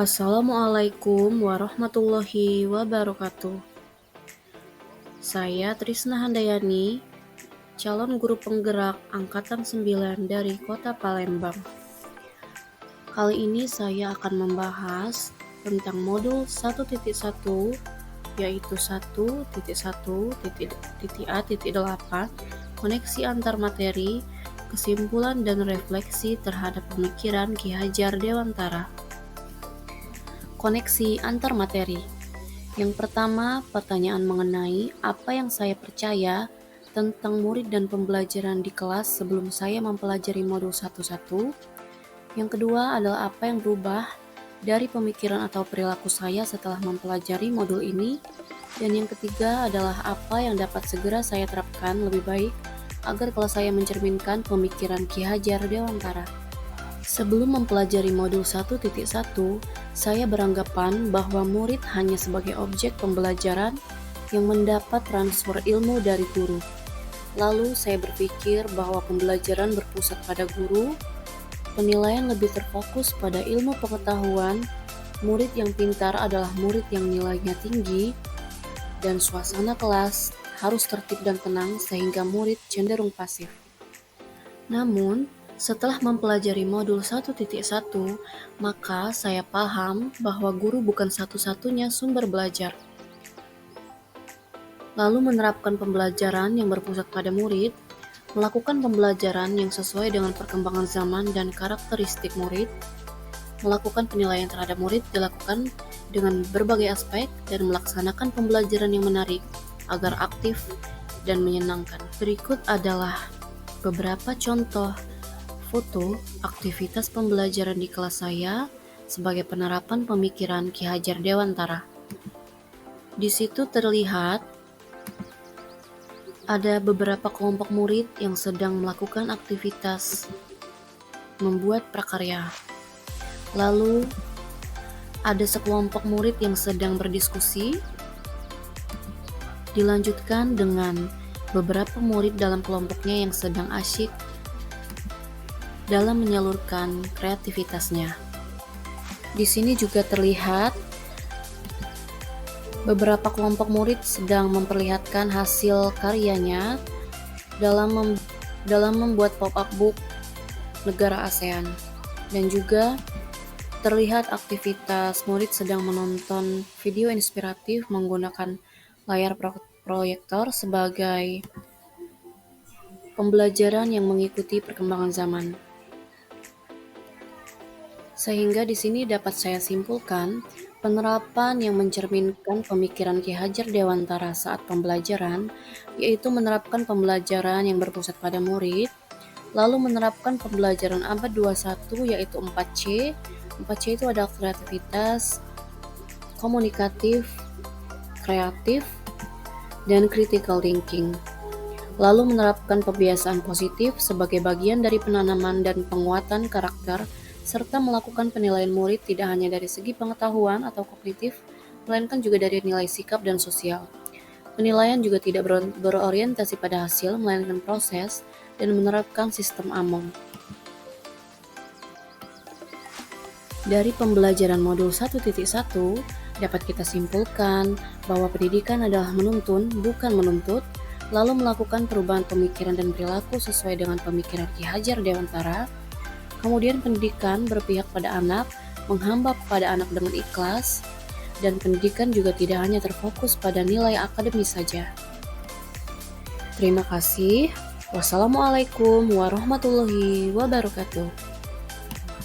Assalamualaikum warahmatullahi wabarakatuh. Saya Trisna Handayani, calon guru penggerak Angkatan 9 dari Kota Palembang. Kali ini saya akan membahas tentang modul 1.1 yaitu 1.1.A.8 koneksi antar materi, kesimpulan dan refleksi terhadap pemikiran Ki Hajar Dewantara. Koneksi antar materi. Yang pertama, pertanyaan mengenai apa yang saya percaya tentang murid dan pembelajaran di kelas sebelum saya mempelajari modul 1.1. Yang kedua adalah apa yang berubah dari pemikiran atau perilaku saya setelah mempelajari modul ini. Dan yang ketiga adalah apa yang dapat segera saya terapkan lebih baik agar kelas saya mencerminkan pemikiran Ki Hajar Dewantara. Sebelum mempelajari modul 1.1, saya beranggapan bahwa murid hanya sebagai objek pembelajaran yang mendapat transfer ilmu dari guru. Lalu saya berpikir bahwa pembelajaran berpusat pada guru, penilaian lebih terfokus pada ilmu pengetahuan, murid yang pintar adalah murid yang nilainya tinggi, dan suasana kelas harus tertib dan tenang sehingga murid cenderung pasif. Namun, setelah mempelajari modul 1.1, maka saya paham bahwa guru bukan satu-satunya sumber belajar. Lalu menerapkan pembelajaran yang berpusat pada murid, melakukan pembelajaran yang sesuai dengan perkembangan zaman dan karakteristik murid, melakukan penilaian terhadap murid dilakukan dengan berbagai aspek, dan melaksanakan pembelajaran yang menarik agar aktif dan menyenangkan. Berikut adalah beberapa contoh foto aktivitas pembelajaran di kelas saya sebagai penerapan pemikiran Ki Hajar Dewantara. Di situ terlihat ada beberapa kelompok murid yang sedang melakukan aktivitas membuat prakarya. Lalu ada sekelompok murid yang sedang berdiskusi. Dilanjutkan dengan beberapa murid dalam kelompoknya yang sedang asyik dalam menyalurkan kreativitasnya. Di sini juga terlihat beberapa kelompok murid sedang memperlihatkan hasil karyanya dalam membuat pop-up book negara ASEAN. Dan juga terlihat aktivitas murid sedang menonton video inspiratif menggunakan layar proyektor sebagai pembelajaran yang mengikuti perkembangan zaman. Sehingga di sini dapat saya simpulkan, penerapan yang mencerminkan pemikiran Ki Hajar Dewantara saat pembelajaran, yaitu menerapkan pembelajaran yang berpusat pada murid, lalu menerapkan pembelajaran abad 21 yaitu 4C. 4C itu adalah kreativitas, komunikatif, kreatif, dan critical thinking. Lalu menerapkan kebiasaan positif sebagai bagian dari penanaman dan penguatan karakter, serta melakukan penilaian murid tidak hanya dari segi pengetahuan atau kognitif, melainkan juga dari nilai sikap dan sosial. Penilaian juga tidak berorientasi pada hasil, melainkan proses, dan menerapkan sistem AMOM. Dari pembelajaran modul 1.1, dapat kita simpulkan bahwa pendidikan adalah menuntun, bukan menuntut, lalu melakukan perubahan pemikiran dan perilaku sesuai dengan pemikiran Ki Hajar Dewantara. Kemudian pendidikan berpihak pada anak, menghamba kepada anak dengan ikhlas, dan pendidikan juga tidak hanya terfokus pada nilai akademis saja. Terima kasih. Wassalamualaikum warahmatullahi wabarakatuh.